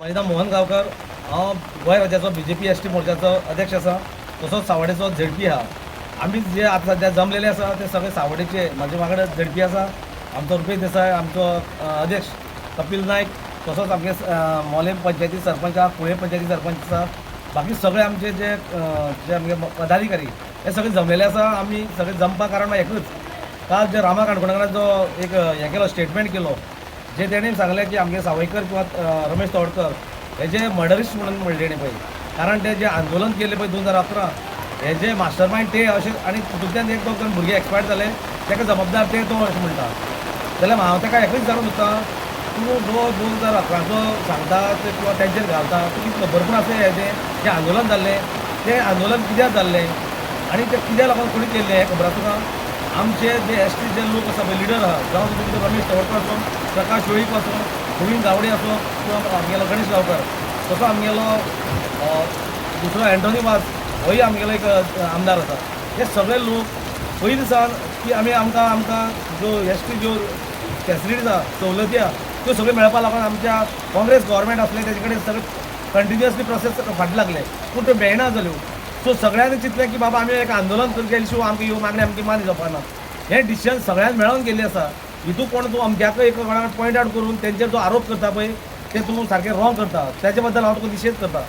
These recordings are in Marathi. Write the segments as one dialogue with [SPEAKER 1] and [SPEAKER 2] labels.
[SPEAKER 1] माझे नाव मोहन गावकर। हांव गोंय राज्याचो BJP ST मोर्चाचो अध्यक्ष आसा, तसोच सावड्डेचो ZP आहा। आमी जे आतां सध्या जमलेले आसा ते सगळे सावड्डेचे। म्हाजे वांगडा ZP आसा, आमचो रुपेश देसाय, आमचो अध्यक्ष कपिल नायक, तसोच आमगे मोले पंचायती सरपंच आहा, कुळे पंचायती सरपंच आसा, बाकी सगळे आमचे जे आमगे पदाधिकारी हे सगळे जमलेले आसा। आमी सगळे जमपा कारण एकूच काल जे रामा काणकोणकारान जो एक हे केलो स्टेटमेंट केलो, जे तेणें सांगलें की आमगे सावयकर किंवा रमेश तवडकर हे जे मर्डरिस्ट म्हणून म्हणले तेणें पळय, कारण ते जे आंदोलन केलें पळय 2011 हे जे मास्टर मायंड ते अशें आनी तितूंतल्यान एक दोन भुरगे एक्सपायर जाले, ताका जबाबदार ते तो अशें म्हणटा। जाल्यार हांव ताका एकूच विचारूंक सोदतां, तूं जो 2011चो सांगता ते किंवा तेंचेर घालता, तुका खबर पूण आसा हें जें आंदोलन जाल्लें तें आंदोलन कित्याक जाल्लें आनी तें कित्या लागून कोणी केल्लें हें खबर आसा तुका? आमचे जे ST जे लोक आसा पळय, लिडर आहा, जावं तुमचो रमेश तवडकर आसूं, प्रकाश वेळीप आसूं, गोविंद गावडे आसूं, किंवा आमगेलो गणेश गांवकर, तसो आमगेलो दुसरो एंटोनी वाज, होय आमगेलो एक आमदार आसा। हे सगळे लोक पयलीं सावन की आमकां ज्यो ST ज्यो फॅसिलिटीज आहा, सवलती आहा, त्यो सगळ्यो मेळपा लागून आमच्या काँग्रेस गव्हर्मेंट आसलें तेजे कडेन सगळे कंटिन्युअसली प्रोसेस फाटी लागले, पूण त्यो मेळना जाल्यो। सो सगळ्यांनी चिंतलें की बाबा आमी एक आंदोलन केले शिवाय आमकां ह्यो मागणी आमची मान्य जावपाना। हें डिसिजन सगळ्यांक मेळोन गेल्लें आसा। हितून कोण तूं अमक्याक एक कोणाक पॉयंट आवट करून तेंचेर जो आरोप करता पळय ते तूं सारकें रॉंग करता, त्याचे बद्दल हांव तुका निशेध करता।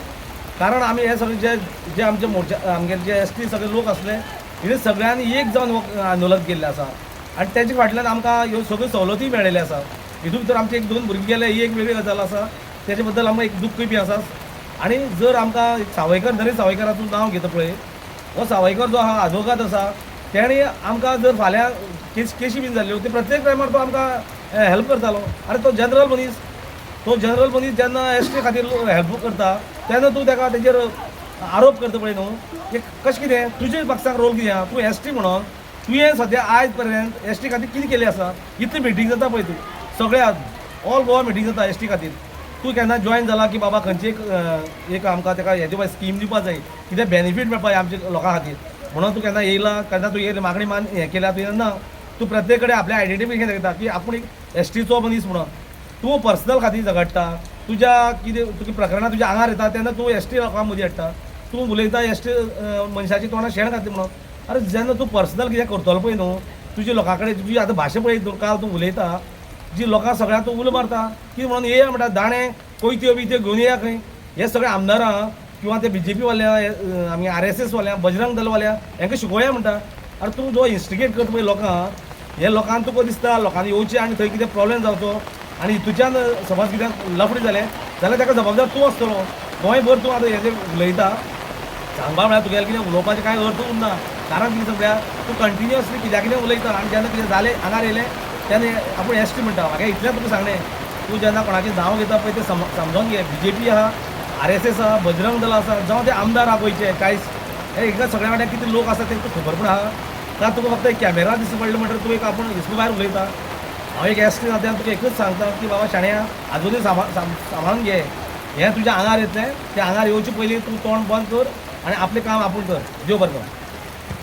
[SPEAKER 1] कारण आमी हे सगळे जे आमचे मोर्चा आमगे जे ST सगळे लोक आसले हे सगळ्यांनी एक जावन आंदोलन केल्लें आसा आनी तेजे फाटल्यान आमकां ह्यो सगळ्यो सवलती मेळिल्ल्यो आसा। हितून भितर आमचे एक दोन भुरगे गेले, ही एक वेगळी गजाल आसा, तेजे बद्दल आमकां एक दुख्खूय बी आसा। आनी जर आमकां सावयकर नरेश सावयकराचो नांव घेता पळय, हो सावयकर जो आहा आदवोगाद आसा, तेणी आमकां जर फाल्यां केशी बीन जाल्ल्यो ते प्रत्येक टायमार तो आमकां हेल्प करतालो। आनी तो जनरल मनीस जेन्ना ST खातीर हेल्प करता तेन्ना तूं ताका तेजेर आरोप करता पळय न्हू, एक कशें कितें तुज्या पक्षाक रोल कितें आहा? तूं ST म्हणून तुवें सद्या आयज पर्यंत ST खातीर कितें केलें आसा? इतली मिटींग जाता पळय तूं, सगळ्या ऑल गोवा मिटींग जाता ST खातीर। तूं केन्ना जॉयन जाला की बाबा खंयची एक आमकां ताका हेजे पळय स्कीम दिवपा जाय, कितें बेनिफीट मेळपा जाय आमच्या लोकां खातीर, म्हणून तूं केन्ना येयला, केन्ना तूं येयला मागणी हें केल्या तुवें ना। तूं प्रत्येक कडेन आपल्या आयडेंटिफिकेशन घेता की आपूण एक STचो मनीस म्हणून। तूं पर्सनल खातीर झगडटा, तुज्या कितें तुजी प्रकरणां तुज्या आंगार येता तेन्ना तूं ST लोकां मदीं हाडटा, तूं उलयता ST मनशाची तोंडां शेण घातली म्हणून। अरे जेन्ना तूं पर्सनल कितें करतलो पळय न्हू, तुज्या लोकां कडेन तुजी आतां भाशा पळय, काल तूं उलयता जी लोकां सगळ्यांक तूं उलो मारता की म्हणून येया म्हणटा दाणे कोयत्यो बित्यो घेवन येया खंय। हे सगळे आमदारां किंवा ते BJP वाल्या आमी RSS वाल्या बजरंग दल वाल्या हेंकां शिकोया म्हणटा। अरे तूं जो इन्स्टिगेट करता पळय लोकांक, हे लोकांक तुका दिसता लोकांनी येवचें आनी थंय कितें प्रॉब्लेम जावचो आनी हितूच्यान समज कितें लफडी जालें जाल्यार ताका जबाबदार तूं आसतलो। गोंयभर तूं आतां हेजेर उलयता, सांगपा म्हळ्यार तुगेलें कितें उलोवपाचें कांय अर्थ उरना। कारण कितें सगळ्या तूं कंटिन्युअसली कित्याक कितें उलयता आनी जेन्ना कितें जालें आंगार येयलें तेन्ना आपूण ST म्हणटा। म्हाका इतलें तुका सांगलें, तूं जेन्ना कोणाचें नांव घेता पळय तें समजोन घे। BJP आहा, RSS आहा, बजरंग दल आसा, जावं ते आमदार आहा गोंयचे कांयच, हे एका सगळ्या वाट्याक कितें लोक आसा ते तुका खबर पूण आहा काय? तुका फक्त एक कॅमेरा दिसता पडलो म्हणल्यार तूं एक आपूण हिसपा भायर उलयता। हांव एक ST नात्यान तुका एकूच सांगता की बाबा शाण्या आजुनूय सांबाळून घे। हें तुज्या आंगार येतलें, तें आंगार येवचे पयलीं तूं तोंड बंद कर आनी आपलें काम आपूण कर। देव बरें कर।